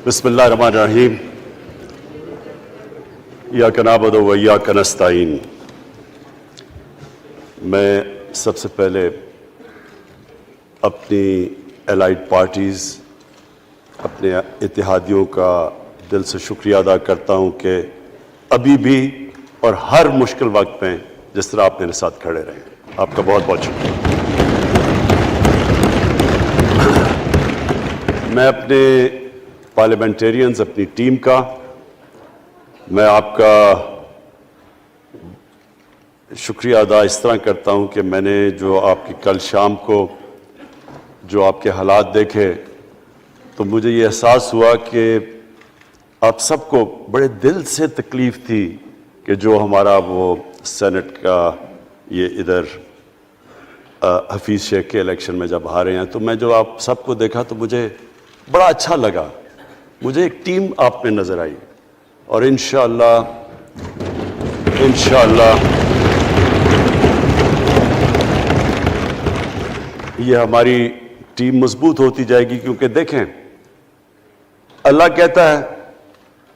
بسم اللہ الرحمن الرحیم ایاک نعبد و ایاک نستعین۔ میں سب سے پہلے اپنی الائڈ پارٹیز، اپنے اتحادیوں کا دل سے شکریہ ادا کرتا ہوں کہ ابھی بھی اور ہر مشکل وقت میں جس طرح آپ میرے ساتھ کھڑے رہے، آپ کا بہت بہت شکریہ۔ میں اپنے پارلیمنٹیرینز، اپنی ٹیم کا، میں آپ کا شکریہ ادا اس طرح کرتا ہوں کہ میں نے جو آپ کی کل شام کو جو آپ کے حالات دیکھے تو مجھے یہ احساس ہوا کہ آپ سب کو بڑے دل سے تکلیف تھی کہ جو ہمارا وہ سینٹ کا یہ ادھر حفیظ شیخ کے الیکشن میں جب ہارے ہیں، تو میں جو آپ سب کو دیکھا تو مجھے بڑا اچھا لگا، مجھے ایک ٹیم آپ میں نظر آئی، اور انشاءاللہ یہ ہماری ٹیم مضبوط ہوتی جائے گی، کیونکہ دیکھیں اللہ کہتا ہے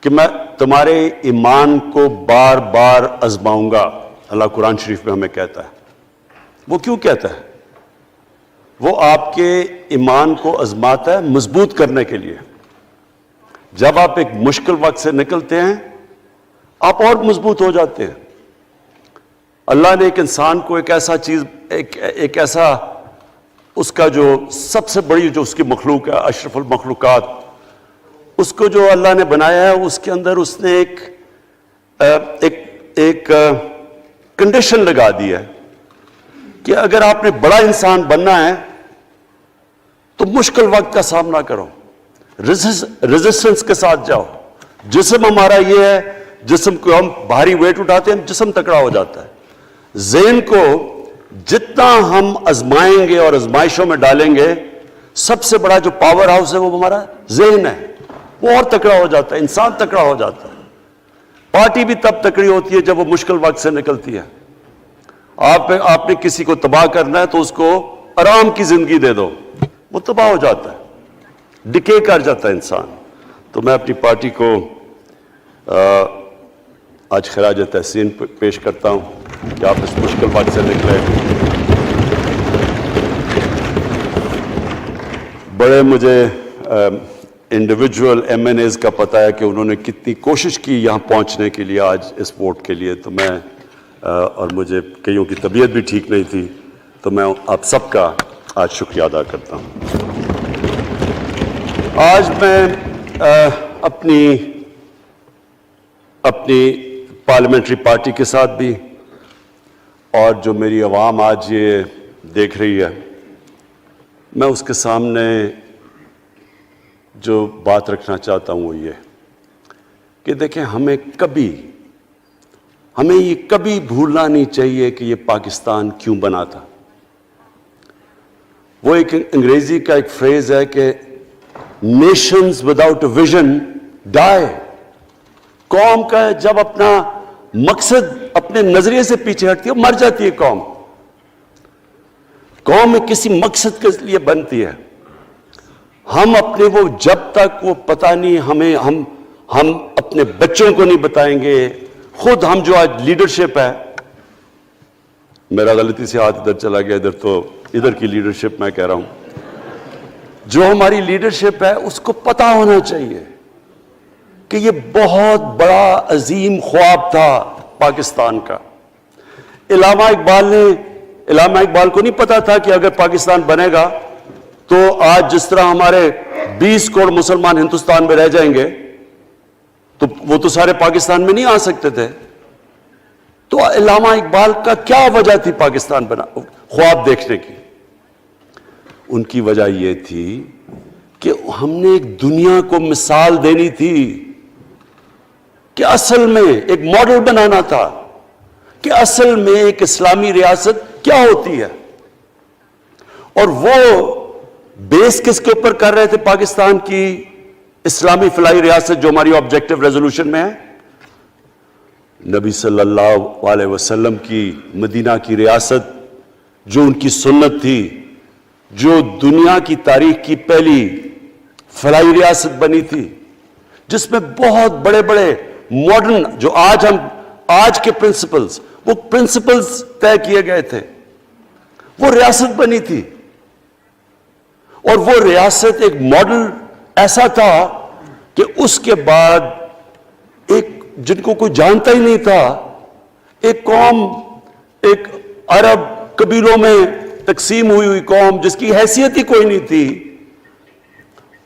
کہ میں تمہارے ایمان کو بار بار آزماؤں گا۔ اللہ قرآن شریف میں ہمیں کہتا ہے۔ وہ کیوں کہتا ہے؟ وہ آپ کے ایمان کو آزماتا ہے مضبوط کرنے کے لیے۔ جب آپ ایک مشکل وقت سے نکلتے ہیں آپ اور مضبوط ہو جاتے ہیں۔ اللہ نے ایک انسان کو ایک ایسا چیز، ایک ایسا اس کا جو سب سے بڑی جو اس کی مخلوق ہے، اشرف المخلوقات، اس کو جو اللہ نے بنایا ہے، اس کے اندر اس نے ایک کنڈیشن لگا دی ہے کہ اگر آپ نے بڑا انسان بننا ہے تو مشکل وقت کا سامنا کرو، ریزسٹنس کے ساتھ جاؤ۔ جسم ہمارا یہ ہے، جسم کو ہم بھاری ویٹ اٹھاتے ہیں، جسم تکڑا ہو جاتا ہے۔ ذہن کو جتنا ہم آزمائیں گے اور آزمائشوں میں ڈالیں گے، سب سے بڑا جو پاور ہاؤس ہے وہ ہمارا ذہن ہے، وہ اور تکڑا ہو جاتا ہے، انسان تکڑا ہو جاتا ہے۔ پارٹی بھی تب تکڑی ہوتی ہے جب وہ مشکل وقت سے نکلتی ہے۔ آپ نے کسی کو تباہ کرنا ہے تو اس کو آرام کی زندگی دے دو، وہ تباہ ہو جاتا ہے، ڈکے کر جاتا ہے انسان۔ تو میں اپنی پارٹی کو آج خراج تحسین پیش کرتا ہوں کہ آپ اس مشکل وقت سے نکلے۔ بڑے مجھے انڈیویجول ایم این ایز کا پتہ ہے کہ انہوں نے کتنی کوشش کی یہاں پہنچنے کے لیے، آج اس ووٹ کے لیے، تو میں اور مجھے کئیوں کی طبیعت بھی ٹھیک نہیں تھی، تو میں آپ سب کا آج شکریہ ادا کرتا ہوں۔ آج میں اپنی پارلیمنٹری پارٹی کے ساتھ بھی، اور جو میری عوام آج یہ دیکھ رہی ہے، میں اس کے سامنے جو بات رکھنا چاہتا ہوں وہ یہ کہ دیکھیں ہمیں یہ کبھی بھولنا نہیں چاہیے کہ یہ پاکستان کیوں بنا تھا۔ وہ ایک انگریزی کا ایک فریز ہے کہ نیشنز وداؤٹ اے ویژن ڈائی۔ قوم کا جب اپنا مقصد اپنے نظریے سے پیچھے ہٹتی ہے مر جاتی ہے قوم۔ قوم کسی مقصد کے لیے بنتی ہے۔ ہم اپنے وہ جب تک وہ پتہ نہیں ہم اپنے بچوں کو نہیں بتائیں گے، خود ہم جو آج لیڈرشپ ہے، میرا غلطی سے ہاتھ ادھر چلا گیا، ادھر کی لیڈرشپ میں کہہ رہا ہوں، جو ہماری لیڈرشپ ہے اس کو پتہ ہونا چاہیے کہ یہ بہت بڑا عظیم خواب تھا پاکستان کا۔ علامہ اقبال کو نہیں پتا تھا کہ اگر پاکستان بنے گا تو آج جس طرح ہمارے 20 کروڑ مسلمان ہندوستان میں رہ جائیں گے تو وہ تو سارے پاکستان میں نہیں آ سکتے تھے۔ تو علامہ اقبال کا کیا وجہ تھی پاکستان خواب دیکھنے کی؟ ان کی وجہ یہ تھی کہ ہم نے ایک دنیا کو مثال دینی تھی، کہ اصل میں ایک ماڈل بنانا تھا کہ اصل میں ایک اسلامی ریاست کیا ہوتی ہے۔ اور وہ بیس کس کے اوپر کر رہے تھے پاکستان کی اسلامی فلاحی ریاست جو ہماری آبجیکٹو ریزولوشن میں ہے؟ نبی صلی اللہ علیہ وسلم کی مدینہ کی ریاست، جو ان کی سنت تھی، جو دنیا کی تاریخ کی پہلی فلاحی ریاست بنی تھی، جس میں بہت بڑے بڑے ماڈرن جو آج کے پرنسپلز، وہ پرنسپلز طے کیے گئے تھے. وہ ریاست بنی تھی، اور وہ ریاست ایک ماڈل ایسا تھا کہ اس کے بعد ایک جن کو کوئی جانتا ہی نہیں تھا، ایک قوم، ایک عرب قبیلوں میں تقسیم ہوئی قوم جس کی حیثیت ہی کوئی نہیں تھی،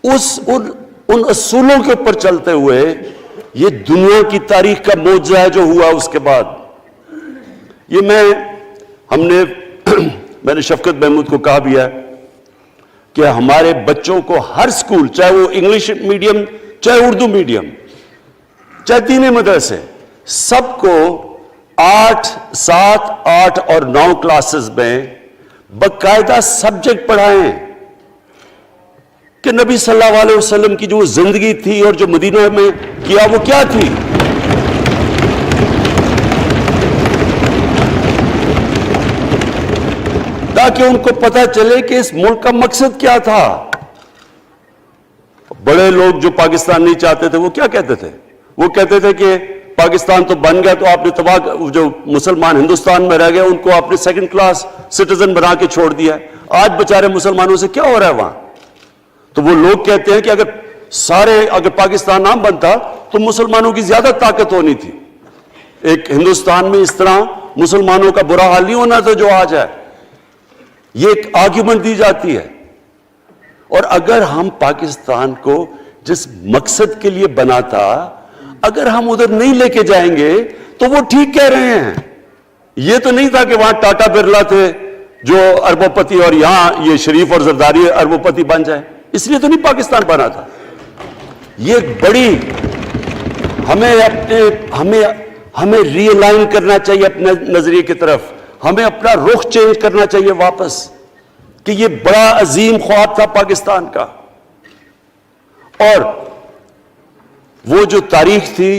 ان اصولوں کے اوپر چلتے ہوئے یہ دنیا کی تاریخ کا معجزہ ہے جو ہوا اس کے بعد. یہ میں نے شفقت محمود کو کہا بھی ہے کہ ہمارے بچوں کو ہر سکول، چاہے وہ انگلش میڈیم، چاہے اردو میڈیم، چاہے دینی مدرسے، سب کو 8، 7، 8 اور 9 کلاسز میں باقاعدہ سبجیکٹ پڑھائیں کہ نبی صلی اللہ علیہ وسلم کی جو زندگی تھی اور جو مدینہ میں کیا وہ کیا تھی. تاکہ ان کو پتہ چلے کہ اس ملک کا مقصد کیا تھا. بڑے لوگ جو پاکستان نہیں چاہتے تھے وہ کیا کہتے تھے؟ وہ کہتے تھے کہ پاکستان تو بن گیا تو آپ نے تباہ، جو مسلمان ہندوستان میں رہ گئے ان کو آپ نے سیکنڈ کلاس سٹیزن بنا کے چھوڑ دیا. آج بیچارے مسلمانوں سے کیا ہو رہا ہے وہاں؟ تو وہ لوگ کہتے ہیں کہ اگر پاکستان نہ بنتا تو مسلمانوں کی زیادہ طاقت ہونی تھی. ایک ہندوستان میں اس طرح مسلمانوں کا برا حال نہیں ہونا تھا جو آج ہے. یہ ایک آرگیومنٹ دی جاتی ہے. اور اگر ہم پاکستان کو جس مقصد کے لیے بنا تھا اگر ہم ادھر نہیں لے کے جائیں گے تو وہ ٹھیک کہہ رہے ہیں. یہ تو نہیں تھا کہ وہاں ٹاٹا برلا تھے جو اربوں پتی اور یہاں یہ شریف اور زرداری اربوں پتی بن جائیں. اس لیے تو نہیں پاکستان بنا تھا. یہ ایک بڑی ہمیں ری الائن کرنا چاہیے اپنے نظریے کی طرف. ہمیں اپنا رخ چینج کرنا چاہیے واپس کہ یہ بڑا عظیم خواب تھا پاکستان کا. اور وہ جو تاریخ تھی،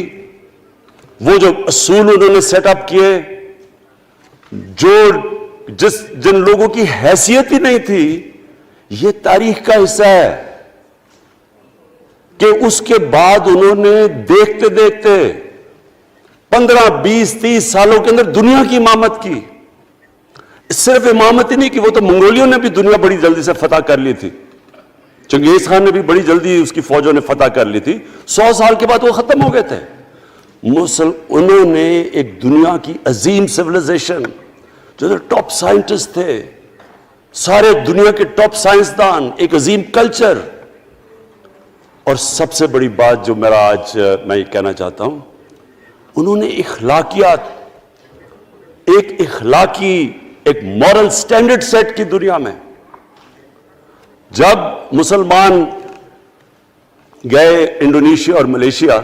وہ جو اصول انہوں نے سیٹ اپ کیے، جن لوگوں کی حیثیت ہی نہیں تھی، یہ تاریخ کا حصہ ہے کہ اس کے بعد انہوں نے دیکھتے دیکھتے 15، 20، 30 سالوں کے اندر دنیا کی امامت کی. صرف امامت ہی نہیں کہ وہ تو منگولیوں نے بھی دنیا بڑی جلدی سے فتح کر لی تھی. چنگیز خان نے بھی بڑی جلدی اس کی فوجوں نے فتح کر لی تھی. 100 سال کے بعد وہ ختم ہو گئے تھے. انہوں نے ایک دنیا کی عظیم سیولائزیشن، جو ٹاپ سائنٹسٹ تھے، سارے دنیا کے ٹاپ سائنسدان، ایک عظیم کلچر. اور سب سے بڑی بات جو میں یہ کہنا چاہتا ہوں، انہوں نے اخلاقیات، ایک مورل سٹینڈرڈ سیٹ کی دنیا میں. جب مسلمان گئے انڈونیشیا اور ملیشیا،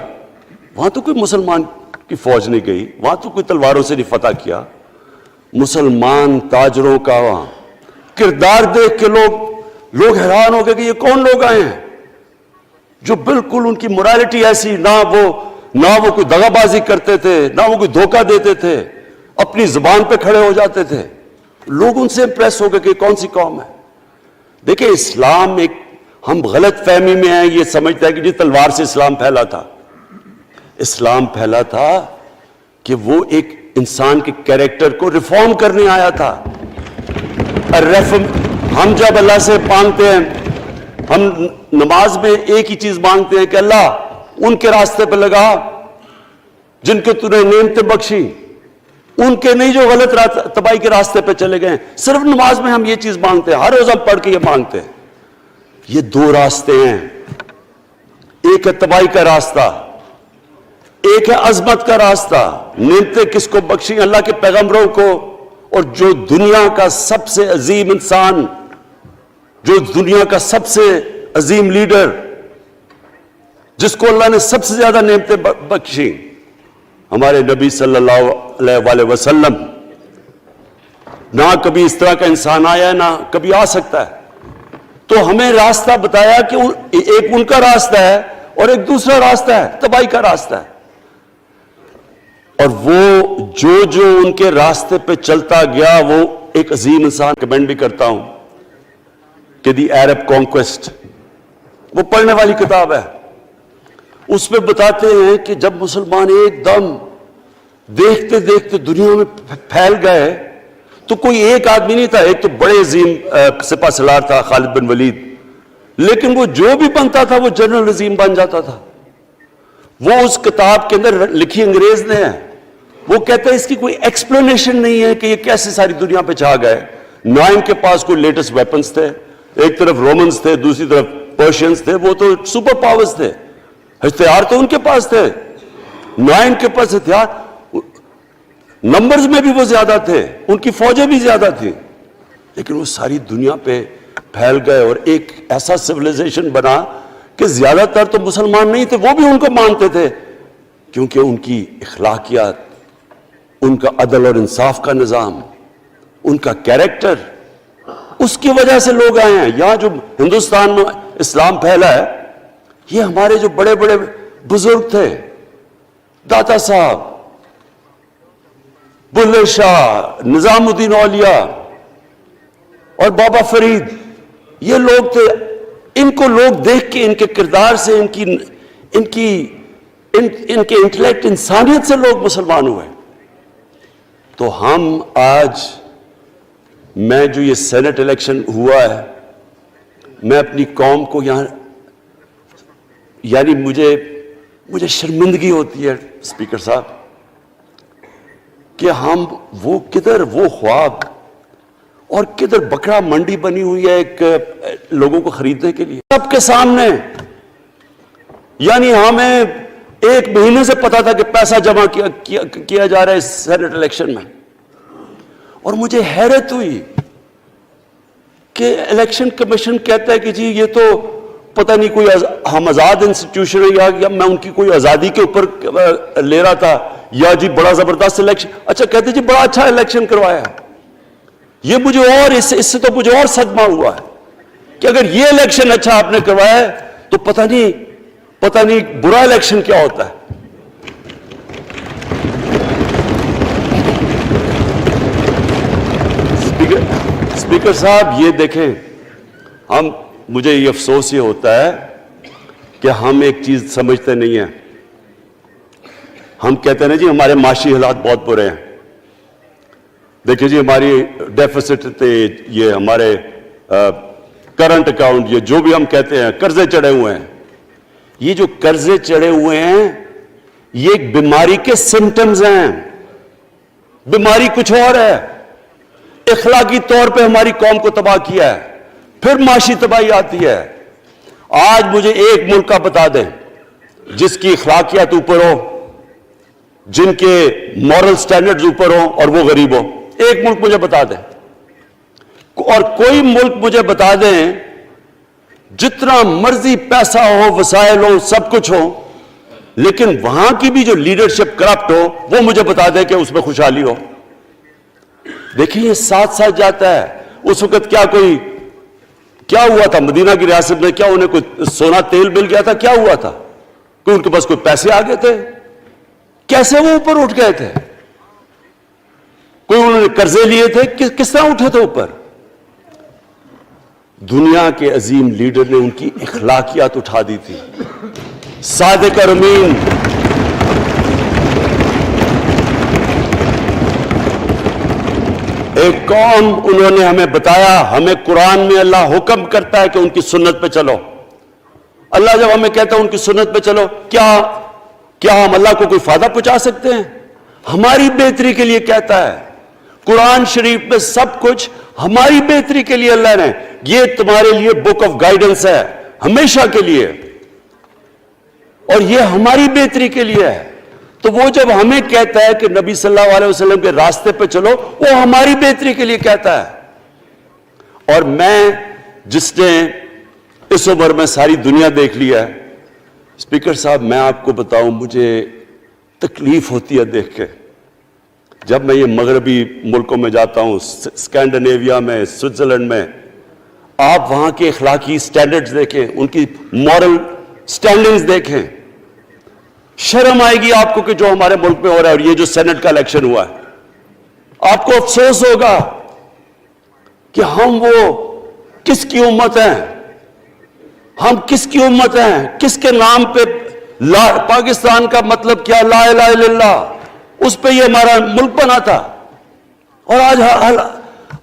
وہاں تو کوئی مسلمان کی فوج نہیں گئی، وہاں تو کوئی تلواروں سے نہیں فتح کیا. مسلمان تاجروں کا وہاں کردار دیکھ کے لوگ حیران ہو گئے کہ یہ کون لوگ آئے ہیں جو بالکل ان کی مورالٹی ایسی، نہ وہ کوئی دغا بازی کرتے تھے، نہ وہ کوئی دھوکہ دیتے تھے، اپنی زبان پہ کھڑے ہو جاتے تھے. لوگ ان سے امپریس ہو گئے کہ کون سی قوم ہے. دیکھیں اسلام ہم غلط فہمی میں ہیں، یہ سمجھتا ہے کہ جی تلوار سے اسلام پھیلا تھا. اسلام پھیلا تھا کہ وہ ایک انسان کے کیریکٹر کو ریفارم کرنے آیا تھا. ہم جب اللہ سے مانگتے ہیں، ہم نماز میں ایک ہی چیز مانگتے ہیں کہ اللہ ان کے راستے پہ لگا جن کے تو نے نعمتیں بخشی، ان کے نہیں جو غلط تباہی کے راستے پہ چلے گئے. صرف نماز میں ہم یہ چیز مانگتے ہیں، ہر روز ہم پڑھ کے یہ مانگتے ہیں. یہ 2 راستے ہیں، ایک ہے تباہی کا راستہ، ایک ہے عظمت کا راستہ. نعمتیں کس کو بخشی؟ اللہ کے پیغمبروں کو. اور جو دنیا کا سب سے عظیم انسان، جو دنیا کا سب سے عظیم لیڈر، جس کو اللہ نے سب سے زیادہ نعمتیں بخشی، ہمارے نبی صلی اللہ علیہ وسلم. نہ کبھی اس طرح کا انسان آیا ہے، نہ کبھی آ سکتا ہے. تو ہمیں راستہ بتایا کہ ایک ان کا راستہ ہے اور ایک دوسرا راستہ ہے، تباہی کا راستہ ہے. اور وہ جو ان کے راستے پہ چلتا گیا، وہ ایک عظیم انسان کمنٹ بھی کرتا ہوں کہ دی عرب کانکویسٹ، وہ پڑھنے والی کتاب ہے. اس میں بتاتے ہیں کہ جب مسلمان ایک دم دیکھتے دیکھتے دنیا میں پھیل گئے تو کوئی ایک آدمی نہیں تھا. ایک تو بڑے عظیم سپہ سالار تھا خالد بن ولید, لیکن وہ جو بھی بنتا تھا وہ جنرل عظیم بن جاتا تھا. وہ اس کتاب کے اندر لکھی انگریز نے ہے, وہ کہتا ہے اس کی کوئی ایکسپلینیشن نہیں ہے کہ یہ کیسے ساری دنیا پہ چھا گئے. نہ ان کے پاس کوئی لیٹسٹ ویپنز تھے, ایک طرف رومنز تھے, دوسری طرف پرشینز تھے, وہ تو سپر پاورز تھے, ہتھیار تو ان کے پاس تھے. نہ ان کے پاس ہتھیار, نمبرز میں بھی وہ زیادہ تھے, ان کی فوجیں بھی زیادہ تھیں, لیکن وہ ساری دنیا پہ پھیل گئے اور ایک ایسا سویلائزیشن بنا کہ زیادہ تر تو مسلمان نہیں تھے, وہ بھی ان کو مانتے تھے, کیونکہ ان کی اخلاقیات, ان کا عدل اور انصاف کا نظام, ان کا کیریکٹر, اس کی وجہ سے لوگ آئے ہیں. یہاں جو ہندوستان میں اسلام پھیلا ہے, یہ ہمارے جو بڑے بڑے بزرگ تھے, داتا صاحب, بلے شاہ, نظام الدین اولیاء اور بابا فرید, یہ لوگ تھے. ان کو لوگ دیکھ کے, ان کے کردار سے, ان کے انٹلیکٹ, انسانیت سے لوگ مسلمان ہوئے. تو ہم آج, میں جو یہ سینٹ الیکشن ہوا ہے, میں اپنی قوم کو یہاں, یعنی مجھے شرمندگی ہوتی ہے اسپیکر صاحب کہ ہم وہ کدھر وہ خواب اور کدھر بکرا منڈی بنی ہوئی ہے ایک لوگوں کو خریدنے کے لیے سب کے سامنے. یعنی ہمیں ایک مہینے سے پتا تھا کہ پیسہ جمع کیا جا رہا ہے اس سینٹ الیکشن میں, اور مجھے حیرت ہوئی کہ الیکشن کمیشن کہتا ہے کہ جی یہ تو پتہ نہیں کوئی ہم آزاد انسٹیٹیوشن ہے یا میں ان کی کوئی آزادی کے اوپر لے رہا تھا, یا جی بڑا زبردست الیکشن. اچھا کہتے جی بڑا اچھا الیکشن کروایا. یہ مجھے اور اس سے تو مجھے اور صدمہ ہوا ہے کہ اگر یہ الیکشن اچھا آپ نے کروایا ہے تو پتہ نہیں برا الیکشن کیا ہوتا ہے. اسپیکر صاحب یہ دیکھیں, مجھے یہ افسوس یہ ہوتا ہے کہ ہم ایک چیز سمجھتے نہیں ہیں. ہم کہتے ہیں جی ہمارے معاشی حالات بہت برے ہیں. دیکھیں جی ہماری ڈیفیسٹ تھے, یہ ہمارے کرنٹ اکاؤنٹ, یہ جو بھی ہم کہتے ہیں قرضے چڑھے ہوئے ہیں. یہ جو قرضے چڑھے ہوئے ہیں یہ ایک بیماری کے سمٹمز ہیں. بیماری کچھ اور ہے. اخلاقی طور پہ ہماری قوم کو تباہ کیا ہے, پھر معاشی تباہی آتی ہے. آج مجھے ایک ملک کا بتا دیں جس کی اخلاقیات اوپر ہو, جن کے مورل سٹینڈرڈز اوپر ہوں اور وہ غریب ہو. ایک ملک مجھے بتا دیں, اور کوئی ملک مجھے بتا دیں جتنا مرضی پیسہ ہو, وسائل ہو, سب کچھ ہو, لیکن وہاں کی بھی جو لیڈرشپ کرپٹ ہو وہ مجھے بتا دیں کہ اس میں خوشحالی ہو. دیکھیں یہ ساتھ ساتھ جاتا ہے. اس وقت کیا ہوا تھا مدینہ کی ریاست میں؟ کیا انہیں کوئی سونا تیل مل گیا تھا؟ کیا ہوا تھا؟ کوئی ان کے پاس کوئی پیسے آ گئے تھے؟ کیسے وہ اوپر اٹھ گئے تھے؟ کوئی انہوں نے قرضے لیے تھے؟ کس طرح اٹھے تھے اوپر؟ دنیا کے عظیم لیڈر نے ان کی اخلاقیات اٹھا دی تھی. صادق اور امین, ایک قوم, انہوں نے ہمیں بتایا, ہمیں قرآن میں اللہ حکم کرتا ہے کہ ان کی سنت پہ چلو. اللہ جب ہمیں کہتا ہے ان کی سنت پہ چلو, کیا ہم اللہ کو کوئی فائدہ پہنچا سکتے ہیں؟ ہماری بہتری کے لیے کہتا ہے. قرآن شریف میں سب کچھ ہماری بہتری کے لیے اللہ نے, یہ تمہارے لیے بک آف گائیڈنس ہے ہمیشہ کے لیے, اور یہ ہماری بہتری کے لیے ہے. تو وہ جب ہمیں کہتا ہے کہ نبی صلی اللہ علیہ وسلم کے راستے پہ چلو, وہ ہماری بہتری کے لیے کہتا ہے. اور میں جس نے اس عمر میں ساری دنیا دیکھ لیا ہے, اسپیکر صاحب میں آپ کو بتاؤں, مجھے تکلیف ہوتی ہے دیکھ کے. جب میں یہ مغربی ملکوں میں جاتا ہوں, اسکینڈینیویا میں, سوئٹزرلینڈ میں, آپ وہاں کے اخلاقی سٹینڈرڈز دیکھیں, ان کی مورل سٹینڈنگز دیکھیں, شرم آئے گی آپ کو کہ جو ہمارے ملک میں ہو رہا ہے. اور یہ جو سینٹ کا الیکشن ہوا ہے, آپ کو افسوس ہوگا کہ ہم وہ کس کی امت ہیں, ہم کس کی امت ہیں, کس کے نام پہ پاکستان کا مطلب کیا؟ لا الہ الا اللہ، اس پہ یہ ہمارا ملک بنا تھا. اور آج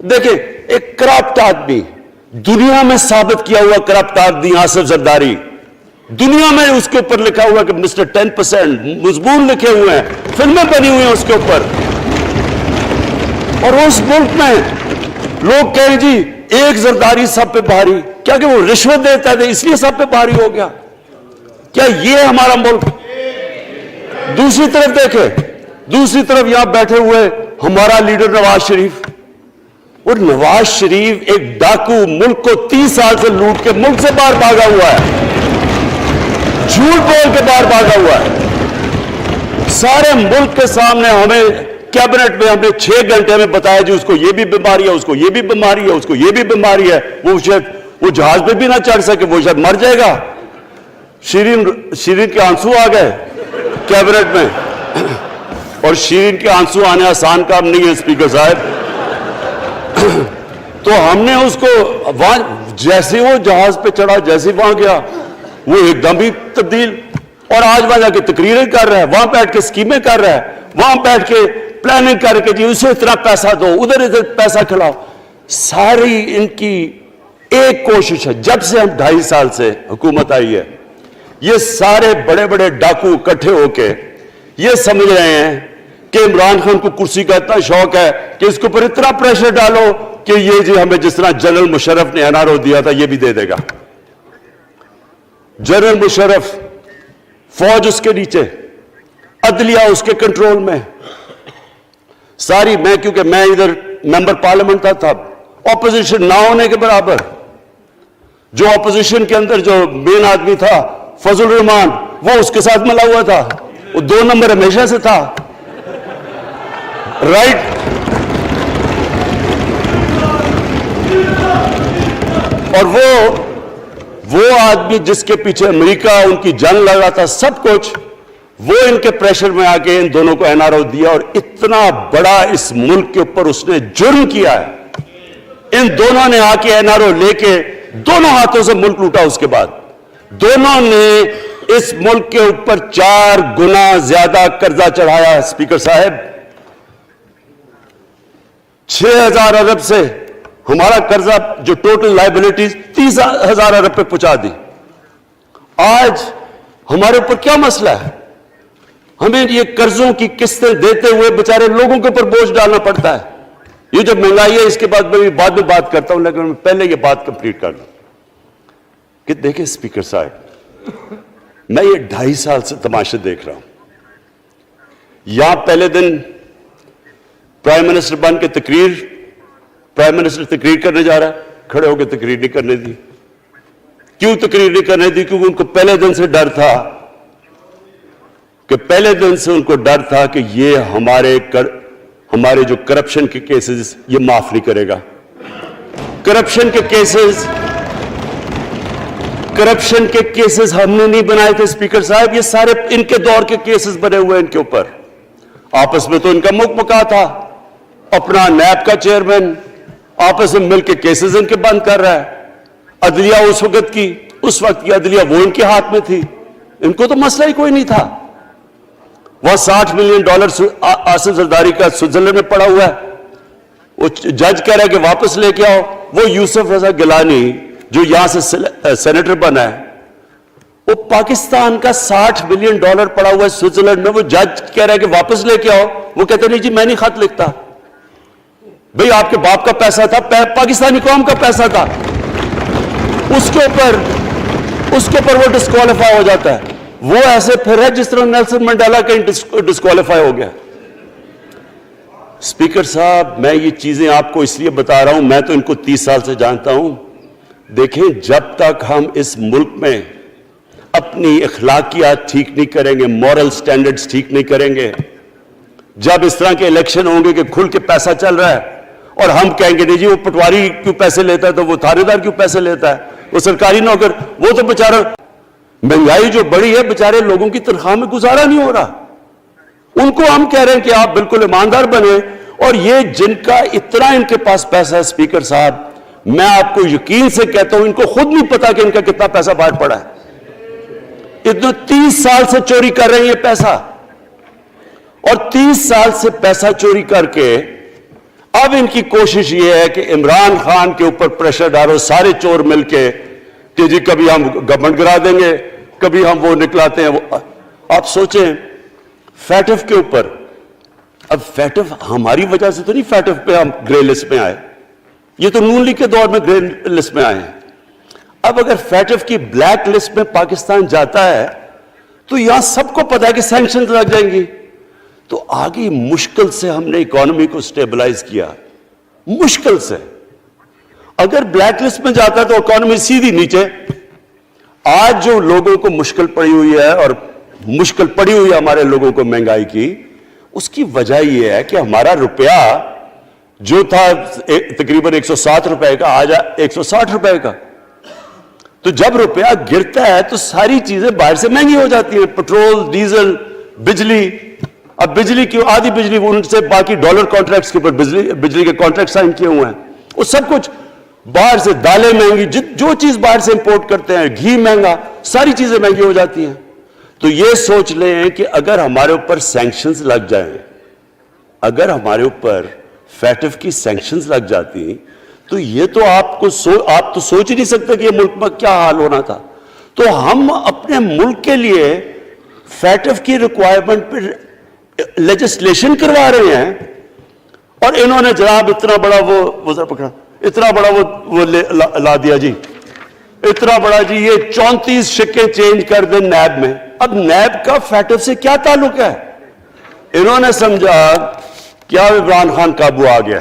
دیکھیں ایک کرپٹ آدمی، دنیا میں ثابت کیا ہوا کرپٹ آدمی آصف زرداری، دنیا میں اس کے اوپر لکھا ہوا کہ مسٹر 10%، مضمون لکھے ہوئے ہیں، فلمیں بنی ہوئی ہیں اس کے اوپر. اور اس ملک میں لوگ کہیں جی ایک زرداری سب پہ بھاری، کیا کہ وہ رشوت دیتا تھا اس لیے سب پہ بھاری ہو گیا؟ کیا یہ ہمارا ملک؟ دوسری طرف دیکھیں، دوسری طرف یہاں بیٹھے ہوئے ہمارا لیڈر نواز شریف. اور نواز شریف ایک ڈاکو، ملک کو 30 سال سے لوٹ کے ملک سے باہر بھاگا ہوا ہے، جھوٹ بول کے باہر بھاگا ہوا ہے. سارے ملک کے سامنے ہمیں کیبنٹ میں ہم نے 6 گھنٹے میں بتایا جی اس کو یہ بھی بیماری ہے، اس کو یہ بھی بیماری ہے، اس کو یہ بھی بیماری ہے، وہ شاید وہ جہاز پہ بھی نہ چڑھ سکے، وہ شاید مر جائے گا. شیرین کے آنسو آ گئے کیبنٹ میں، اور شیرین کے آنسو آنے آسان کام نہیں ہے اسپیکر صاحب. تو ہم نے اس کو وہاں جیسے وہ جہاز پہ چڑھا، جیسے وہاں گیا وہ ایک دم ہی تبدیل. اور آج وہاں جا کے تقریریں کر رہا ہے، وہاں بیٹھ کے سکیمیں کر رہا ہے، وہاں بیٹھ کے پلاننگ کر کے جی اسے اتنا پیسہ دو، ادھر ادھر پیسہ کھلاؤ. ساری ان کی ایک کوشش ہے، جب سے ہم 2.5 سال سے حکومت آئی ہے، یہ سارے بڑے بڑے ڈاکو اکٹھے ہو کے یہ سمجھ رہے ہیں کہ عمران خان کو کرسی کا اتنا شوق ہے کہ اس کے اوپر اتنا پریشر ڈالو کہ یہ جی ہمیں جس طرح جنرل مشرف نے NRO دیا تھا یہ بھی دے دے گا. جنرل مشرف، فوج اس کے نیچے، عدلیہ اس کے کنٹرول میں ساری. میں کیونکہ میں ادھر ممبر پارلیمنٹ تھا، اپوزیشن نہ ہونے کے برابر. جو اپوزیشن کے اندر جو مین آدمی تھا فضل الرحمان، وہ اس کے ساتھ ملا ہوا تھا، وہ 2 نمبر ہمیشہ سے تھا، رائٹ. اور وہ آدمی جس کے پیچھے امریکہ ان کی جنگ لڑ رہا تھا، سب کچھ وہ ان کے پریشر میں آ کے ان دونوں کو NRO دیا. اور اتنا بڑا اس ملک کے اوپر اس نے جرم کیا ہے. ان دونوں نے آ کے NRO لے کے دونوں ہاتھوں سے ملک لوٹا. اس کے بعد دونوں نے اس ملک کے اوپر 4 گنا زیادہ قرضہ چڑھایا. اسپیکر صاحب 6,000 ارب سے ہمارا قرضہ جو ٹوٹل لائبلٹیز 30,000 ارب پہ پہنچا دی. آج ہمارے اوپر کیا مسئلہ ہے؟ ہمیں یہ قرضوں کی قسطیں دیتے ہوئے بیچارے لوگوں کے اوپر بوجھ ڈالنا پڑتا ہے. یہ جو مہنگائی ہے اس کے بعد میں بعد میں بات کرتا ہوں، لیکن میں پہلے یہ بات کمپلیٹ کر لوں کہ دیکھیں اسپیکر صاحب، میں یہ 2.5 سال سے تماشے دیکھ رہا ہوں. یہاں پہلے دن پرائم منسٹر بن کے پرائم منسٹر تقریر کرنے جا رہا ہے، کھڑے ہو کے تقریر نہیں کرنے دی. کیوں تقریر نہیں کرنے دی؟ کیونکہ ان کو پہلے دن سے ڈر تھا کہ یہ ہمارے جو کرپشن کے کیسز یہ معاف نہیں کرے گا. کرپشن کے کیسز ہم نے نہیں بنائے تھے اسپیکر صاحب، یہ سارے ان کے دور کے کیسز بنے ہوئے ان کے اوپر. آپس میں تو ان کا مکہ تھا، اپنا نیب کا چیئرمین آپس میں مل کے کیسز ان کے بند کر رہا ہے. عدلیہ اس وقت کی عدلیہ وہ ان کے ہاتھ میں تھی، ان کو تو مسئلہ ہی کوئی نہیں تھا. وہ $60 ملین آصف زرداری کا سوئٹزرلینڈ میں پڑا ہوا ہے. وہ جج کہہ رہا ہے کہ واپس لے کے آؤ. وہ یوسف رضا گیلانی جو یہاں سے سینیٹر بنا ہے، وہ پاکستان کا $60 ملین پڑا ہوا ہے سوئٹزرلینڈ میں. وہ جج کہہ رہا ہے کہ واپس لے کے آؤ. وہ کہتے نہیں جی میں نہیں خط لکھتا. بھئی آپ کے باپ کا پیسہ تھا، پاکستانی قوم کا پیسہ تھا، اس کے اوپر وہ ڈسکوالیفائی ہو جاتا ہے. وہ ایسے پھر ہے جس طرح نیلسن منڈیلا کہیں ڈسکوالیفائی ہو گیا. اسپیکر صاحب میں یہ چیزیں آپ کو اس لیے بتا رہا ہوں، میں تو ان کو 30 سال سے جانتا ہوں. دیکھیں جب تک ہم اس ملک میں اپنی اخلاقیات ٹھیک نہیں کریں گے، مورل سٹینڈرڈز ٹھیک نہیں کریں گے، جب اس طرح کے الیکشن ہوں گے کہ کھل کے پیسہ چل رہا ہے اور ہم کہیں گے نہیں جی وہ پٹواری کیوں پیسے لیتا ہے، تو وہ تھانے دار کیوں پیسے لیتا ہے، وہ سرکاری نوکر، وہ تو بیچارہ مہنگائی جو بڑی ہے بیچارے لوگوں کی تنخواہ میں گزارا نہیں ہو رہا. ان کو ہم کہہ رہے ہیں کہ آپ بالکل ایماندار بنے. اور یہ جن کا اتنا ان کے پاس پیسہ ہے اسپیکر صاحب، میں آپ کو یقین سے کہتا ہوں ان کو خود نہیں پتا کہ ان کا کتنا پیسہ باہر پڑا ہے. اتنے 30 سال سے چوری کر رہے ہیں یہ پیسہ, اور 30 سال سے پیسہ چوری کر کے اب ان کی کوشش یہ ہے کہ عمران خان کے اوپر پریشر ڈالو سارے چور مل کے کہ جی کبھی ہم گورنمنٹ گرا دیں گے, کبھی ہم وہ نکلاتے ہیں. آپ سوچیں فیٹف کے اوپر, اب فیٹف ہماری وجہ سے تو نہیں فیٹف پہ ہم گرے لسٹ میں آئے, یہ تو نون لیگ کے دور میں گرے لسٹ میں آئے ہیں. اب اگر فیٹف کی بلیک لسٹ میں پاکستان جاتا ہے تو یہاں سب کو پتا ہے کہ سینکشن لگ جائیں گی, تو آگے مشکل سے ہم نے اکانومی کو سٹیبلائز کیا, مشکل سے. اگر بلیک لسٹ میں جاتا ہے تو اکانومی سیدھی نیچے. آج جو لوگوں کو مشکل پڑی ہوئی ہے, اور مشکل پڑی ہوئی ہے ہمارے لوگوں کو مہنگائی کی, اس کی وجہ یہ ہے کہ ہمارا روپیہ جو تھا تقریباً 107 روپے کا, آج 160 روپے کا. تو جب روپیہ گرتا ہے تو ساری چیزیں باہر سے مہنگی ہو جاتی ہیں, پٹرول, ڈیزل, بجلی. اب بجلی کی آدھی بجلی ان سے باقی ڈالر کانٹریکٹس کے اوپر بجلی کے کانٹریکٹ سائن کیے ہوئے ہیں, وہ سب کچھ باہر سے. دالیں مہنگی, جو چیز باہر سے امپورٹ کرتے ہیں, گھی مہنگا, ساری چیزیں مہنگی ہو جاتی ہیں. تو یہ سوچ لیں کہ اگر ہمارے اوپر سینکشنز لگ جائیں, اگر ہمارے اوپر فیٹف کی سینکشنز لگ جاتی تو یہ تو آپ تو سوچ ہی نہیں سکتے کہ یہ ملک میں کیا حال ہونا تھا. تو ہم اپنے ملک کے لیے فیٹف کی ریکوائرمنٹ پہ لیجسلیشن کروا رہے ہیں, اور انہوں نے جناب اتنا بڑا وہ ذرا پکڑا, اتنا بڑا وہ لا دیا جی, اتنا بڑا جی, یہ 34 شکیں چینج کر دیں نیب میں. اب نیب کا فیٹف سے کیا تعلق ہے؟ انہوں نے سمجھا کیا عمران خان قابو آ گیا,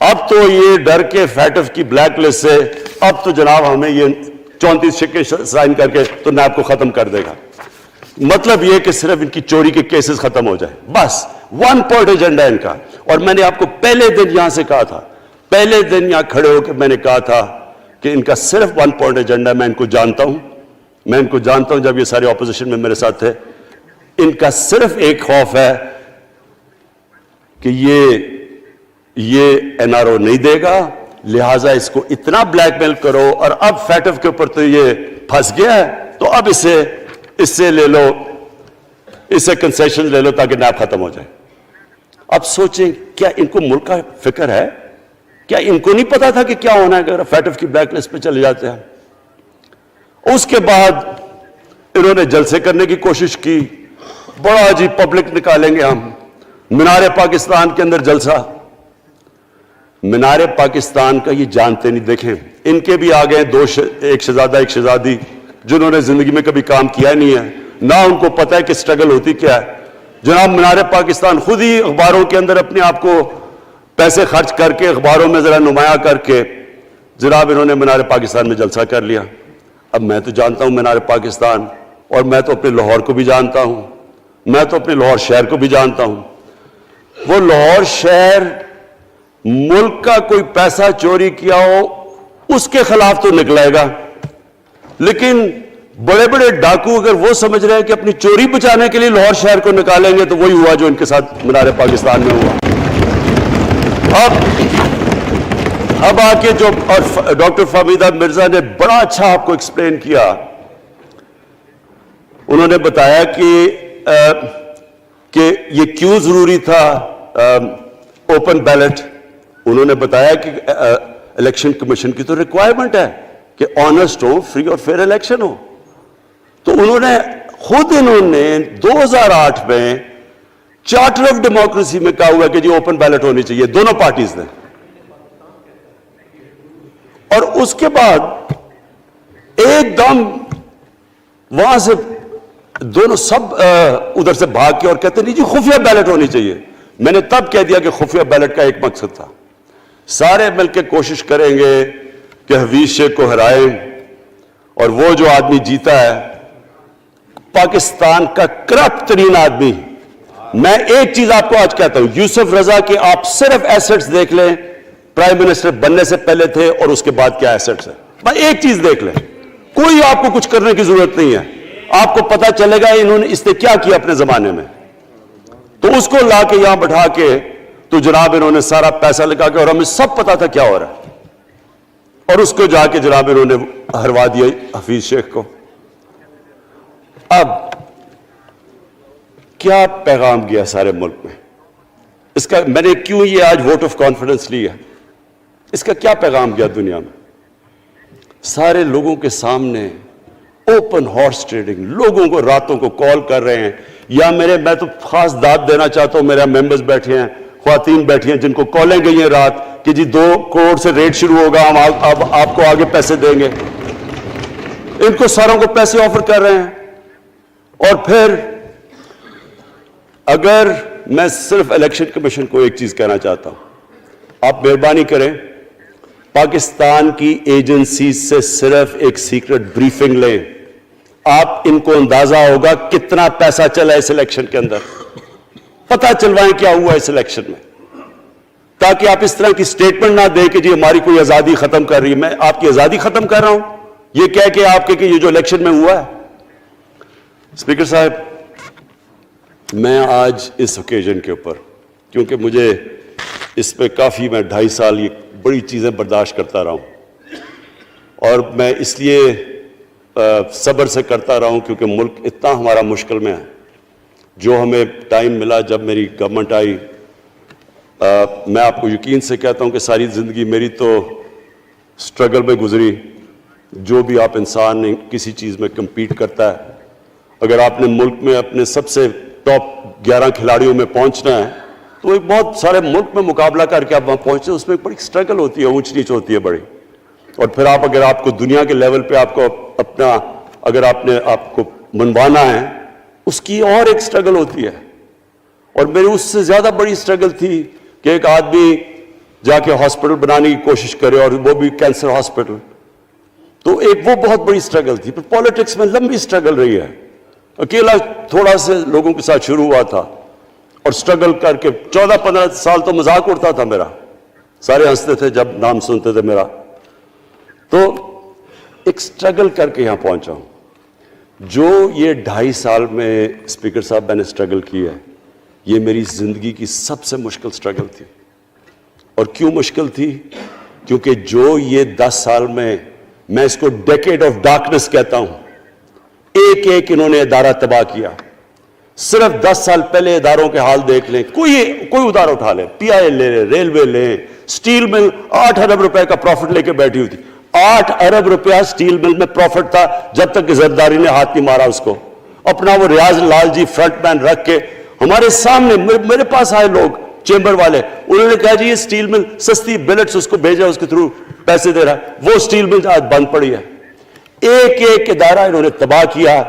اب تو یہ ڈر کے فیٹف کی بلیک لسٹ سے اب تو جناب ہمیں یہ 34 شکیں سائن کر کے تو نیب کو ختم کر دے گا. مطلب یہ کہ صرف ان کی چوری کے کیسز ختم ہو جائیں, بس 1 پوائنٹ ایجنڈا ان کا. اور میں نے آپ کو پہلے دن یہاں سے کہا تھا, پہلے دن یہاں کھڑے ہو کے میں نے کہا تھا کہ ان کا صرف 1 پوائنٹ ایجنڈا. میں ان کو جانتا ہوں, میں ان کو جانتا ہوں, جب یہ سارے اپوزیشن میں میرے ساتھ تھے. ان کا صرف ایک خوف ہے کہ یہ این آر او نہیں دے گا, لہٰذا اس کو اتنا بلیک میل کرو, اور اب فیٹف کے اوپر تو یہ پھنس گیا ہے تو اب اس سے لے لو, اس سے کنسیشن لے لو تاکہ نیب ختم ہو جائے. اب سوچیں کیا ان کو ملک کا فکر ہے؟ کیا ان کو نہیں پتا تھا کہ کیا ہونا ہے اگر فیٹف کی بلیک لسٹ پہ چلے جاتے ہیں؟ اس کے بعد انہوں نے جلسے کرنے کی کوشش کی, بڑا جی پبلک نکالیں گے ہم, مینار پاکستان کے اندر جلسہ. مینار پاکستان کا یہ جانتے نہیں. دیکھیں ان کے بھی آگئے ایک شہزادہ ایک شہزادی جنہوں نے زندگی میں کبھی کام کیا نہیں ہے, نہ ان کو پتہ ہے کہ سٹرگل ہوتی کیا ہے. جناب مینار پاکستان خود ہی اخباروں کے اندر اپنے آپ کو پیسے خرچ کر کے اخباروں میں ذرا نمایاں کر کے جناب انہوں نے مینار پاکستان میں جلسہ کر لیا. اب میں تو جانتا ہوں مینار پاکستان, اور میں تو اپنے لاہور کو بھی جانتا ہوں, میں تو اپنے لاہور شہر کو بھی جانتا ہوں. وہ لاہور شہر ملک کا کوئی پیسہ چوری کیا ہو اس کے خلاف تو نکلائے گا, لیکن بڑے بڑے ڈاکو اگر وہ سمجھ رہے ہیں کہ اپنی چوری بچانے کے لیے لاہور شہر کو نکالیں گے تو وہی ہوا جو ان کے ساتھ مینار پاکستان میں ہوا. اب آ کے جو اور ڈاکٹر فہمیدہ مرزا نے بڑا اچھا آپ کو ایکسپلین کیا. انہوں نے بتایا کہ یہ کیوں ضروری تھا اوپن بیلٹ. انہوں نے بتایا کہ الیکشن کمیشن کی تو ریکوائرمنٹ ہے کہ آنسٹ ہو, فری اور فیئر الیکشن ہو. تو انہوں نے 2008 میں چارٹر آف ڈیموکریسی میں کہا ہوا کہ جی اوپن بیلٹ ہونی چاہیے دونوں پارٹیز نے. اور اس کے بعد ایک دم وہاں سے دونوں سب ادھر سے بھاگ کے اور کہتے نہیں جی خفیہ بیلٹ ہونی چاہیے. میں نے تب کہہ دیا کہ خفیہ بیلٹ کا ایک مقصد تھا, سارے مل کے کوشش کریں گے کہ حفیظ شیخ کو ہرائیں, اور وہ جو آدمی جیتا ہے پاکستان کا کرپٹ ترین آدمی. میں ایک چیز آپ کو آج کہتا ہوں, یوسف رضا کے آپ صرف ایسٹس دیکھ لیں, پرائم منسٹر بننے سے پہلے تھے اور اس کے بعد کیا ایسٹس ہیں. بس ایک چیز دیکھ لیں, کوئی آپ کو کچھ کرنے کی ضرورت نہیں ہے, آپ کو پتا چلے گا انہوں نے اس نے کیا کیا اپنے زمانے میں. تو اس کو لا کے یہاں بٹھا کے تو جناب انہوں نے سارا پیسہ لگا کے, اور ہمیں سب پتا تھا کیا ہو رہا ہے, اور اس کو جا کے جناب انہوں نے ہروا دیا حفیظ شیخ کو. اب کیا پیغام گیا سارے ملک میں؟ اس کا میں نے کیوں یہ آج ووٹ آف کانفیڈنس لی ہے؟ اس کا کیا پیغام گیا دنیا میں؟ سارے لوگوں کے سامنے اوپن ہارس ٹریڈنگ، لوگوں کو راتوں کو کال کر رہے ہیں، یا میں تو خاص داد دینا چاہتا ہوں، میرے ممبرز بیٹھے ہیں، خواتین بیٹھی ہیں جن کو کالیں گئی ہیں رات کہ جی 2 کروڑ سے ریٹ شروع ہوگا، ہم اب آپ کو آگے پیسے دیں گے. ان کو ساروں کو پیسے آفر کر رہے ہیں. اور پھر اگر میں صرف الیکشن کمیشن کو ایک چیز کہنا چاہتا ہوں، آپ مہربانی کریں پاکستان کی ایجنسی سے صرف ایک سیکرٹ بریفنگ لیں، آپ ان کو اندازہ ہوگا کتنا پیسہ چلا اس الیکشن کے اندر، پتہ چلوائیں کیا ہوا اس الیکشن میں، تاکہ آپ اس طرح کی سٹیٹمنٹ نہ دیں کہ جی ہماری کوئی آزادی ختم کر رہی ہے. میں آپ کی آزادی ختم کر رہا ہوں یہ کہہ کے آپ کہ یہ جو الیکشن میں ہوا ہے. اسپیکر صاحب، میں آج اس اوکیزن کے اوپر، کیونکہ مجھے اس پہ کافی میں 2.5 سال یہ بڑی چیزیں برداشت کرتا رہا ہوں، اور میں اس لیے صبر سے کرتا رہا ہوں کیونکہ ملک اتنا ہمارا مشکل میں ہے. جو ہمیں ٹائم ملا جب میری گورنمنٹ آئی، میں آپ کو یقین سے کہتا ہوں کہ ساری زندگی میری تو سٹرگل میں گزری. جو بھی آپ انسان کسی چیز میں کمپیٹ کرتا ہے، اگر آپ نے ملک میں اپنے سب سے ٹاپ 11 کھلاڑیوں میں پہنچنا ہے تو ایک بہت سارے ملک میں مقابلہ کر کے آپ وہاں پہنچتے ہیں، اس میں ایک بڑی سٹرگل ہوتی ہے، اونچ نیچ ہوتی ہے بڑی. اور پھر اگر آپ کو دنیا کے لیول پہ آپ کو اپنا اگر آپ کو منوانا ہے، اس کی اور ایک سٹرگل ہوتی ہے. اور میری اس سے زیادہ بڑی سٹرگل تھی کہ ایک آدمی جا کے ہاسپٹل بنانے کی کوشش کرے، اور وہ بھی کینسر ہاسپٹل. تو ایک وہ بہت بڑی سٹرگل تھی. پھر پالیٹکس میں لمبی سٹرگل رہی ہے. اکیلا تھوڑا سے لوگوں کے ساتھ شروع ہوا تھا اور سٹرگل کر کے 14-15 سال تو مذاق اڑتا تھا میرا، سارے ہنستے تھے جب نام سنتے تھے میرا. تو ایک سٹرگل کر کے یہاں پہنچا ہوں. جو یہ 2.5 سال میں اسپیکر صاحب میں نے سٹرگل کی ہے، یہ میری زندگی کی سب سے مشکل سٹرگل تھی. اور کیوں مشکل تھی؟ کیونکہ جو یہ 10 سال میں اس کو ڈیکیڈ آف ڈارکنس کہتا ہوں، ایک ایک انہوں نے ادارہ تباہ کیا. صرف 10 سال پہلے اداروں کے حال دیکھ لیں، کوئی ادارہ اٹھا لیں، پی آئی لے لیں، ریلوے لیں، سٹیل مل 8 ارب روپے کا پروفٹ لے کے بیٹھی ہوئی تھی. 8 ارب روپیہ سٹیل مل میں پروفٹ تھا جب تک کہ زرداری نے ہاتھ نہیں مارا اس کو. اپنا وہ ریاض لال جی فرنٹ مین رکھ کے ہمارے سامنے میرے پاس آئے لوگ چیمبر والے، انہوں نے کہا جی یہ سٹیل مل سستی بلٹس اس کو بھیجا، اس کے تھرو پیسے دے رہا ہے. وہ سٹیل مل آج بند پڑی ہے. ایک ایک ادارہ انہوں نے تباہ کیا،